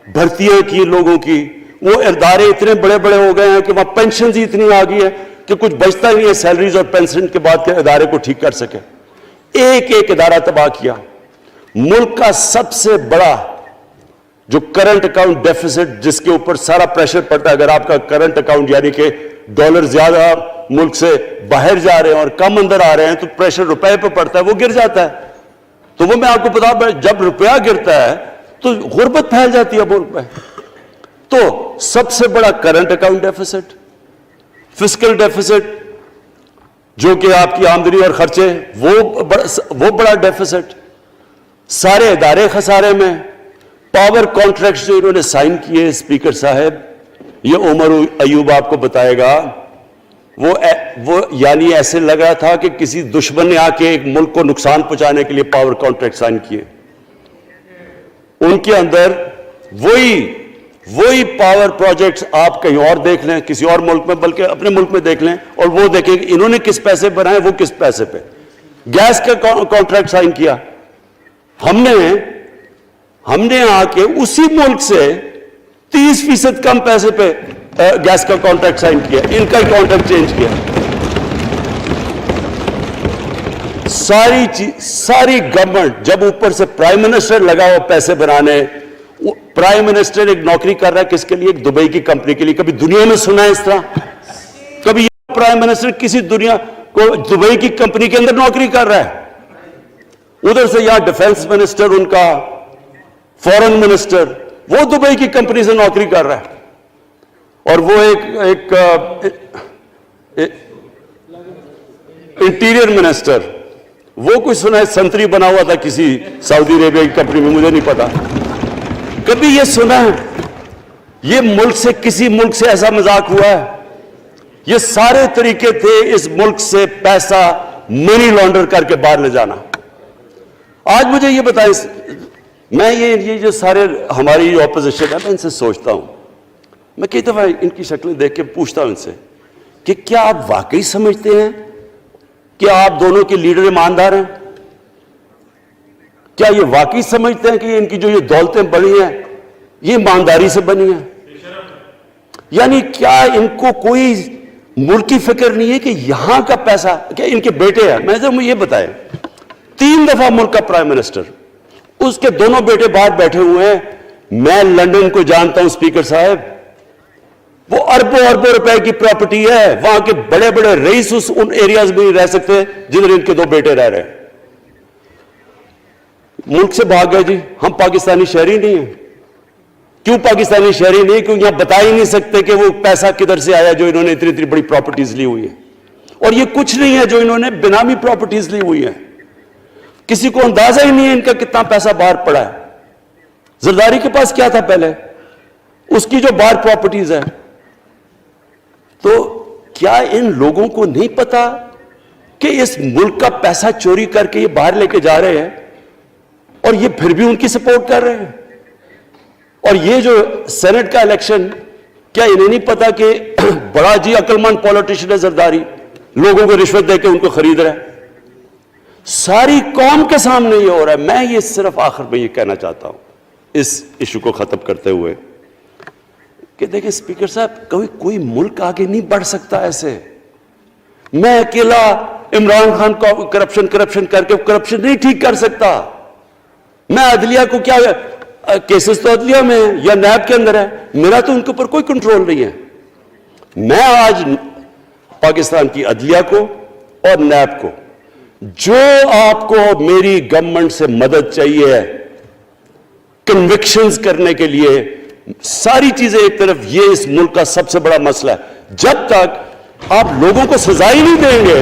بھرتیاں کی لوگوں کی. وہ ادارے اتنے بڑے بڑے ہو گئے ہیں کہ وہاں پینشنز اتنی آ گئی ہے کہ کچھ بچتا نہیں ہے سیلریز اور پینشن کے بعد کے ادارے کو ٹھیک کر سکے. ایک ایک ادارہ تباہ کیا. ملک کا سب سے بڑا جو کرنٹ اکاؤنٹ ڈیفیسٹ جس کے اوپر سارا پریشر پڑتا ہے، اگر آپ کا کرنٹ اکاؤنٹ یعنی کہ ڈالر زیادہ ملک سے باہر جا رہے ہیں اور کم اندر آ رہے ہیں تو پریشر روپے پہ پڑتا ہے، وہ گر جاتا ہے. تو وہ میں آپ کو بتا، جب روپیہ گرتا ہے تو غربت پھیل جاتی ہے ملک میں. تو سب سے بڑا current account deficit, fiscal deficits جو کہ آپ کی آمدنی اور خرچے، وہ بڑا ڈیفیسٹ. سارے ادارے خسارے میں. پاور کانٹریکٹس جو انہوں نے سائن کیے اسپیکر صاحب، یہ عمر ایوب آپ کو بتائے گا، وہ یعنی ایسے لگ رہا تھا کہ کسی دشمن نے آ کے ایک ملک کو نقصان پہنچانے کے لیے پاور کانٹریکٹ سائن کیے. ان کے اندر وہی پاور پروجیکٹس آپ کہیں اور دیکھ لیں کسی اور ملک میں، بلکہ اپنے ملک میں دیکھ لیں اور وہ دیکھیں کہ انہوں نے کس پیسے بنائے، وہ کس پیسے پہ. گیس کا کانٹریکٹ سائن کیا ہم نے آ کے اسی ملک سے 30% کم پیسے پہ گیس کا کانٹریکٹ سائن کیا، ان کا کانٹریکٹ چینج کیا. ساری گورنمنٹ جب اوپر سے پرائم منسٹر لگا ہوا پیسے بنانے. پرائم منسٹر ایک نوکری کر رہا ہے کس کے لیے؟ ایک دبئی کی کمپنی کے لیے. کبھی دنیا میں سنا ہے اس طرح؟ کبھی پرائم منسٹر کسی دنیا کو دبئی کی کمپنی کے اندر نوکری کر رہا ہے؟ ادھر سے یہاں ڈیفنس منسٹر ان کا، فورن منسٹر، وہ دبئی کی کمپنی سے نوکری کر رہا ہے. اور وہ ایک انٹیریئر منسٹر، وہ کوئی سنا ہے سنتری بنا ہوا تھا کسی سعودی عربیہ کی کمپنی میں، مجھے نہیں پتا. کبھی یہ سنا ہے یہ ملک سے کسی ملک سے ایسا مذاق ہوا ہے؟ یہ سارے طریقے تھے اس ملک سے پیسہ منی لانڈر کر کے باہر لے جانا. آج مجھے یہ بتائیں, میں یہ جو سارے ہماری اپوزیشن ہے, میں ان سے سوچتا ہوں, میں کئی دفعہ ان کی شکلیں دیکھ کے پوچھتا ہوں ان سے کہ کیا آپ واقعی سمجھتے ہیں کہ آپ دونوں کے لیڈر ایماندار ہیں؟ کیا یہ واقعی سمجھتے ہیں کہ ان کی جو یہ دولتیں بڑی ہیں یہ ایمانداری سے بنی ہیں؟ یعنی کیا ان کو کوئی ملکی فکر نہیں ہے کہ یہاں کا پیسہ, کیا ان کے بیٹے ہیں, میں مجھے یہ بتائیں, 3 دفعہ ملک کا پرائم منسٹر, اس کے دونوں بیٹے باہر بیٹھے ہوئے ہیں. میں لندن کو جانتا ہوں اسپیکر صاحب, وہ اربوں اربوں روپے کی پراپرٹی ہے, وہاں کے بڑے بڑے رئیس ان ایریاز میں نہیں رہ سکتے جدھر ان کے 2 بیٹے رہ رہے ہیں. ملک سے بھاگ گئے جی, ہم پاکستانی شہری نہیں ہیں. کیوں پاکستانی شہری نہیں؟ کیونکہ یہاں بتا ہی نہیں سکتے کہ وہ پیسہ کدھر سے آیا جو انہوں نے اتنی بڑی پراپرٹیز لی ہوئی ہے. اور یہ کچھ نہیں ہے جو انہوں نے بنامی پراپرٹیز لی ہوئی ہے. کسی کو اندازہ ہی نہیں ہے ان کا کتنا پیسہ باہر پڑا ہے. زرداری کے پاس کیا تھا پہلے, اس کی جو باہر پراپرٹیز ہے. تو کیا ان لوگوں کو نہیں پتا کہ اس ملک کا پیسہ چوری کر کے یہ باہر لے کے جا رہے ہیں اور یہ پھر بھی ان کی سپورٹ کر رہے ہیں؟ اور یہ جو سینٹ کا الیکشن, کیا انہیں نہیں پتا کہ بڑا جی عقل مند پولیٹیشن ہے زرداری, لوگوں کو رشوت دے کے ان کو خرید رہا ہے. ساری قوم کے سامنے یہ ہو رہا ہے. میں یہ صرف آخر میں یہ کہنا چاہتا ہوں اس ایشو کو ختم کرتے ہوئے کہ دیکھیں اسپیکر صاحب, کوئی ملک آگے نہیں بڑھ سکتا ایسے. میں اکیلا عمران خان کو کرپشن کر کے کرپشن نہیں ٹھیک کر سکتا. میں عدلیہ کو کیا, کیسز تو عدلیہ میں یا نیب کے اندر ہے, میرا تو ان کے اوپر کوئی کنٹرول نہیں ہے. میں آج پاکستان کی عدلیہ کو اور نیب کو, جو آپ کو میری گورنمنٹ سے مدد چاہیے ہے کنوکشنز کرنے کے لیے, ساری چیزیں ایک طرف, یہ اس ملک کا سب سے بڑا مسئلہ ہے. جب تک آپ لوگوں کو سزا ہی نہیں دیں گے,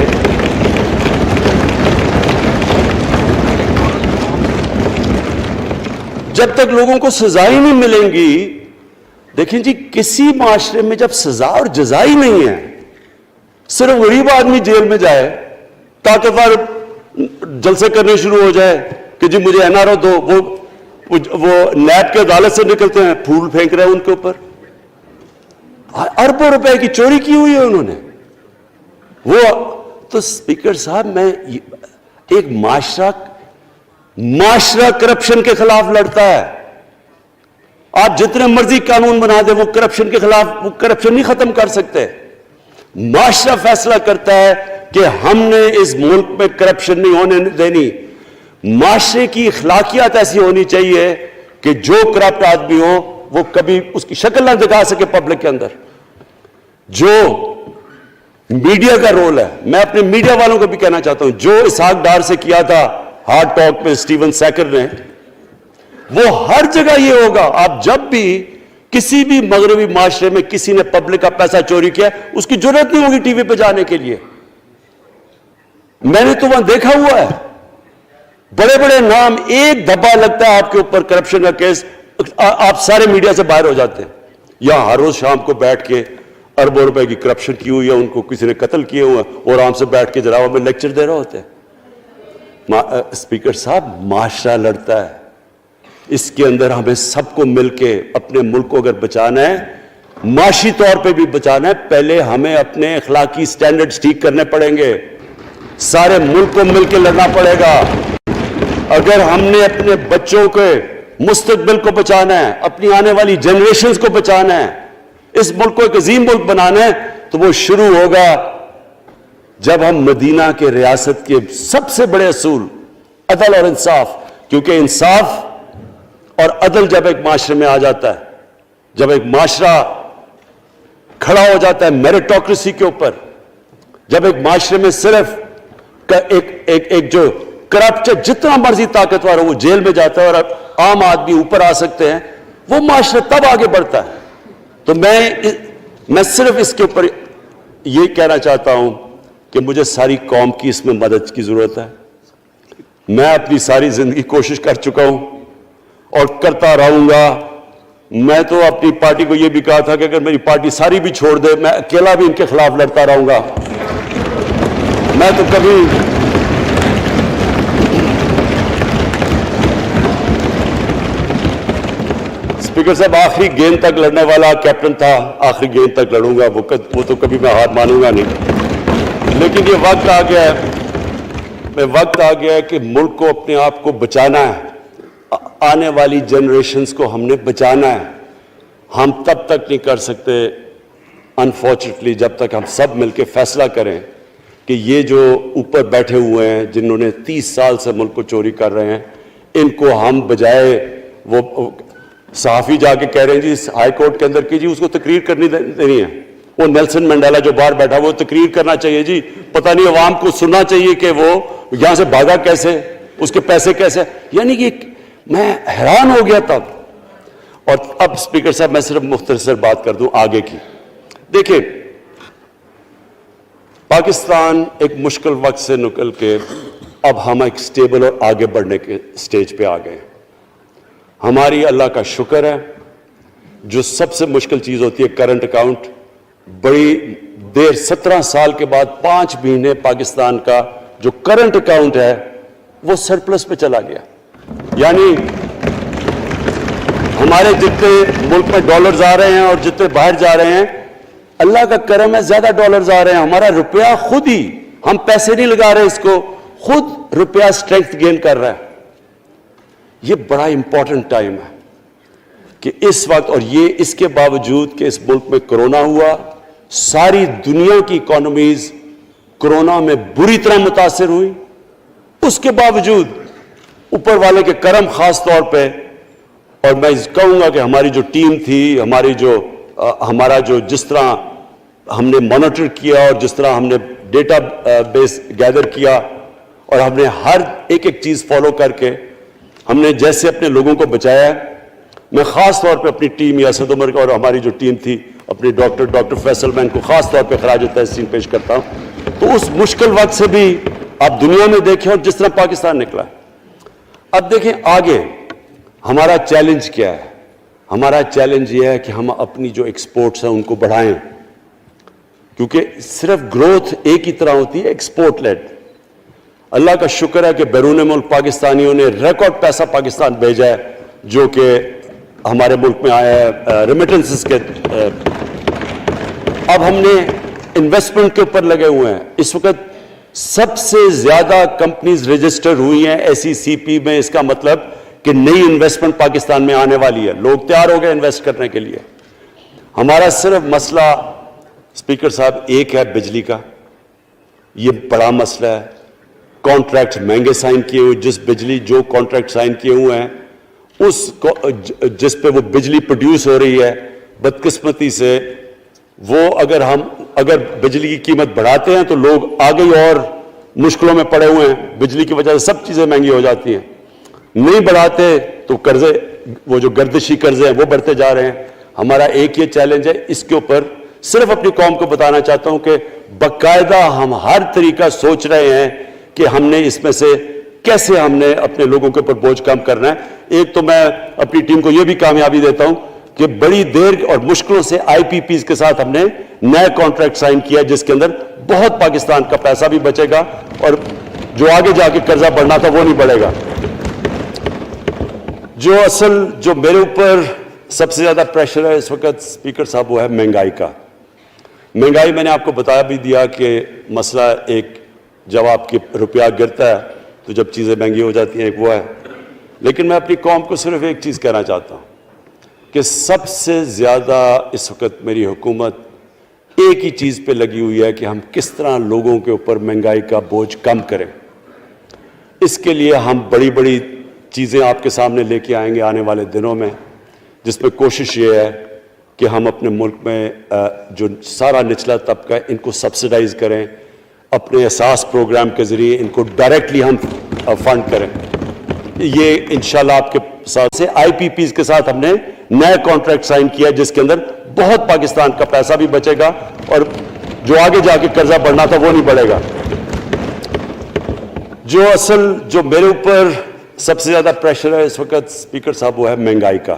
جب تک لوگوں کو سزا ہی نہیں ملیں گی. دیکھیں جی, کسی معاشرے میں جب سزا اور جزا ہی نہیں ہے, صرف غریب آدمی جیل میں جائے, طاقتور جلسے کرنے شروع ہو جائے کہ جی مجھے این آر او دو, وہ نیب کے عدالت سے نکلتے ہیں, پھول پھینک رہے ہیں ان کے اوپر. اربوں روپے کی چوری کی ہوئی ہے انہوں نے. وہ تو اسپیکر صاحب, میں ایک معاشرہ کرپشن کے خلاف لڑتا ہے. آپ جتنے مرضی قانون بنا دیں, وہ کرپشن کے خلاف, وہ کرپشن نہیں ختم کر سکتے. معاشرہ فیصلہ کرتا ہے کہ ہم نے اس ملک میں کرپشن نہیں ہونے دینی. معاشرے کی اخلاقیات ایسی ہونی چاہیے کہ جو کرپٹ آدمی ہو وہ کبھی اس کی شکل نہ دکھا سکے پبلک کے اندر. جو میڈیا کا رول ہے, میں اپنے میڈیا والوں کو بھی کہنا چاہتا ہوں, جو اسحاق ڈار سے کیا تھا ہارڈ ٹاک میں اسٹیون سیکر نے, وہ ہر جگہ یہ ہوگا. آپ جب بھی کسی بھی مغربی معاشرے میں کسی نے پبلک کا پیسہ چوری کیا, اس کی جرات نہیں ہوگی ٹی وی پہ جانے کے لیے. میں نے تو وہاں دیکھا ہوا ہے, بڑے بڑے نام, ایک دھبا لگتا ہے آپ کے اوپر کرپشن کا کیس, آپ سارے میڈیا سے باہر ہو جاتے ہیں. یہاں ہر روز شام کو بیٹھ کے اربوں روپے کی کرپشن کی ہوئی ہے, ان کو کسی نے قتل کیے ہوئے ہیں, اور آرام سے بیٹھ کے جراوہ میں لیکچر دے رہے ہوتے ہیں. اسپیکر صاحب, معاشرہ لڑتا ہے. اس کے اندر ہمیں سب کو مل کے اپنے ملک کو اگر بچانا ہے, معاشی طور پہ بھی بچانا ہے, پہلے ہمیں اپنے اخلاقی سٹینڈرڈز ٹھیک کرنے پڑیں گے. سارے ملک کو مل کے لڑنا پڑے گا. اگر ہم نے اپنے بچوں کے مستقبل کو بچانا ہے, اپنی آنے والی جنریشنز کو بچانا ہے, اس ملک کو ایک عظیم ملک بنانا ہے, تو وہ شروع ہوگا جب ہم مدینہ کے ریاست کے سب سے بڑے اصول عدل اور انصاف, کیونکہ انصاف اور عدل جب ایک معاشرے میں آ جاتا ہے, جب ایک معاشرہ کھڑا ہو جاتا ہے میریٹوکریسی کے اوپر, جب ایک معاشرے میں صرف ایک جو کرپٹ, جتنا مرضی طاقتور ہو وہ جیل میں جاتا ہے اور عام آدمی اوپر آ سکتے ہیں, وہ معاشرہ تب آگے بڑھتا ہے. تو میں صرف اس کے اوپر یہ کہنا چاہتا ہوں کہ مجھے ساری قوم کی اس میں مدد کی ضرورت ہے. میں اپنی ساری زندگی کوشش کر چکا ہوں اور کرتا رہوں گا میں تو اپنی پارٹی کو یہ بھی کہا تھا کہ اگر میری پارٹی ساری بھی چھوڑ دے میں اکیلا بھی ان کے خلاف لڑتا رہوں گا. میں تو کبھی اسپیکر صاحب آخری گیند تک لڑنے والا کیپٹن تھا, آخری گیند تک لڑوں گا, وہ تو کبھی میں ہار مانوں گا نہیں. لیکن یہ وقت آ گیا ہے کہ ملک کو اپنے آپ کو بچانا ہے, آنے والی جنریشنز کو ہم نے بچانا ہے. ہم تب تک نہیں کر سکتے انفارچونیٹلی جب تک ہم سب مل کے فیصلہ کریں کہ یہ جو اوپر بیٹھے ہوئے ہیں جنہوں نے 30 سال سے ملک کو چوری کر رہے ہیں, ان کو ہم بجائے وہ صحافی جا کے کہہ رہے ہیں جی ہائی کورٹ کے اندر کی جی اس کو تقریر کرنی دینی ہے, وہ نیلسن منڈیلا جو باہر بیٹھا وہ تقریر کرنا چاہیے جی, پتہ نہیں عوام کو سننا چاہیے کہ وہ یہاں سے بھاگا کیسے, اس کے پیسے کیسے. یعنی کہ میں حیران ہو گیا تب. اور اب اسپیکر صاحب میں صرف مختصر بات کر دوں آگے کی. دیکھیں پاکستان ایک مشکل وقت سے نکل کے اب ہم ایک سٹیبل اور آگے بڑھنے کے سٹیج پہ آ گئے. ہماری اللہ کا شکر ہے, جو سب سے مشکل چیز ہوتی ہے کرنٹ اکاؤنٹ, بڑی دیر 17 سال کے بعد 5 مہینے پاکستان کا جو کرنٹ اکاؤنٹ ہے وہ سرپلس پہ چلا گیا. یعنی ہمارے جتنے ملک میں ڈالرز آ رہے ہیں اور جتنے باہر جا رہے ہیں, اللہ کا کرم ہے زیادہ ڈالرز آ رہے ہیں. ہمارا روپیہ خود ہی, ہم پیسے نہیں لگا رہے اس کو, خود روپیہ اسٹرینتھ گین کر رہا ہے. یہ بڑا امپورٹنٹ ٹائم ہے کہ اس وقت, اور یہ اس کے باوجود کہ اس ملک میں کرونا ہوا, ساری دنیا کی اکانومیز کرونا میں بری طرح متاثر ہوئی, اس کے باوجود اوپر والے کے کرم خاص طور پہ. اور میں کہوں گا کہ ہماری جو ٹیم تھی, ہمارا جو جس طرح ہم نے مانیٹر کیا اور جس طرح ہم نے ڈیٹا بیس گیدر کیا اور ہم نے ہر ایک چیز فالو کر کے ہم نے جیسے اپنے لوگوں کو بچایا ہے. میں خاص طور پہ اپنی ٹیم یاسد عمر اور ہماری جو ٹیم تھی اپنی ڈاکٹر فیصل میں ان کو خاص طور پہ خراج تحسین پیش کرتا ہوں. تو اس مشکل وقت سے بھی آپ دنیا میں دیکھیں اور جس طرح پاکستان نکلا. اب دیکھیں آگے ہمارا چیلنج کیا ہے. ہمارا چیلنج یہ ہے کہ ہم اپنی جو ایکسپورٹس ہیں ان کو بڑھائیں, کیونکہ صرف گروتھ ایک ہی طرح ہوتی ہے ایکسپورٹ لیڈ. اللہ کا شکر ہے کہ بیرون ملک پاکستانیوں نے ریکارڈ پیسہ پاکستان بھیجا ہے جو کہ ہمارے ملک میں آیا ہے ریمیٹنسز کے. اب ہم نے انویسٹمنٹ کے اوپر لگے ہوئے ہیں. اس وقت سب سے زیادہ کمپنیز رجسٹر ہوئی ہیں SECP میں. اس کا مطلب کہ نئی انویسٹمنٹ پاکستان میں آنے والی ہے, لوگ تیار ہو گئے انویسٹ کرنے کے لیے. ہمارا صرف مسئلہ اسپیکر صاحب ایک ہے بجلی کا. یہ بڑا مسئلہ ہے. کانٹریکٹ مہنگے سائن کیے ہوئے, جس بجلی جو کانٹریکٹ سائن کیے ہوئے ہیں اس جس پہ وہ بجلی پروڈیوس ہو رہی ہے, بدقسمتی سے وہ اگر بجلی کی قیمت بڑھاتے ہیں تو لوگ آگے اور مشکلوں میں پڑے ہوئے ہیں. بجلی کی وجہ سے سب چیزیں مہنگی ہو جاتی ہیں. نہیں بڑھاتے تو قرضے, وہ جو گردشی قرضے ہیں وہ بڑھتے جا رہے ہیں. ہمارا ایک یہ چیلنج ہے. اس کے اوپر صرف اپنی قوم کو بتانا چاہتا ہوں کہ باقاعدہ ہم ہر طریقہ سوچ رہے ہیں کہ ہم نے اس میں سے کیسے ہم نے اپنے لوگوں کے اوپر بوجھ کم کرنا ہے. ایک تو میں اپنی ٹیم کو یہ بھی کامیابی دیتا ہوں کہ بڑی دیر اور مشکلوں سے IPPs کے ساتھ ہم نے نئے کانٹریکٹ سائن کیا جس کے اندر بہت پاکستان کا پیسہ بھی بچے گا اور جو آگے جا کے قرضہ بڑھنا تھا وہ نہیں بڑھے گا. جو میرے اوپر سب سے زیادہ پریشر ہے اس وقت اسپیکر صاحب وہ ہے مہنگائی کا. مہنگائی میں نے آپ کو بتایا بھی دیا کہ مسئلہ ایک جب آپ کی روپیہ گرتا ہے تو جب چیزیں مہنگی ہو جاتی ہیں ایک وہ ہے. لیکن میں اپنی قوم کو صرف ایک چیز کہنا چاہتا ہوں کہ سب سے زیادہ اس وقت میری حکومت ایک ہی چیز پہ لگی ہوئی ہے کہ ہم کس طرح لوگوں کے اوپر مہنگائی کا بوجھ کم کریں. اس کے لیے ہم بڑی بڑی چیزیں آپ کے سامنے لے کے آئیں گے آنے والے دنوں میں, جس میں کوشش یہ ہے کہ ہم اپنے ملک میں جو سارا نچلا طبقہ ہے ان کو سبسڈائز کریں, اپنے احساس پروگرام کے ذریعے ان کو ڈائریکٹلی ہم فنڈ کریں. یہ انشاءاللہ آپ کے ساتھ سے IPPs کے ساتھ ہم نے نئے کانٹریکٹ سائن کیا جس کے اندر بہت پاکستان کا پیسہ بھی بچے گا اور جو آگے جا کے قرضہ بڑھنا تھا وہ نہیں بڑھے گا. جو میرے اوپر سب سے زیادہ پریشر ہے اس وقت اسپیکر صاحب وہ ہے مہنگائی کا.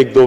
1-2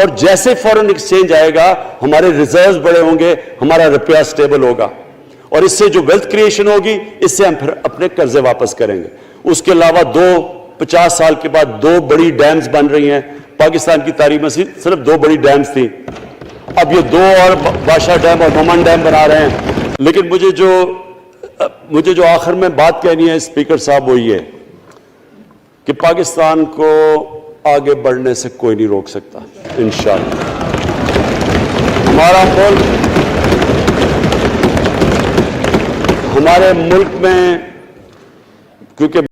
اور جیسے فورن ایکسچینج آئے گا ہمارے ریزروز بڑے ہوں گے, ہمارا روپیہ سٹیبل ہوگا, اور اس سے جو ویلتھ کریشن ہوگی اس سے ہم پھر اپنے قرضے واپس کریں گے. اس کے علاوہ 50 سال کے بعد 2 بڑی ڈیمز بن رہی ہیں. پاکستان کی تاریخ میں صرف 2 بڑی ڈیمز تھیں, اب یہ 2 اور بادشاہ ڈیم اور مومن ڈیم بنا رہے ہیں. لیکن مجھے جو آخر میں بات کہنی ہے اسپیکر صاحب وہ یہ کہ پاکستان کو آگے بڑھنے سے کوئی نہیں روک سکتا انشاءاللہ. ہمارے ملک میں کیونکہ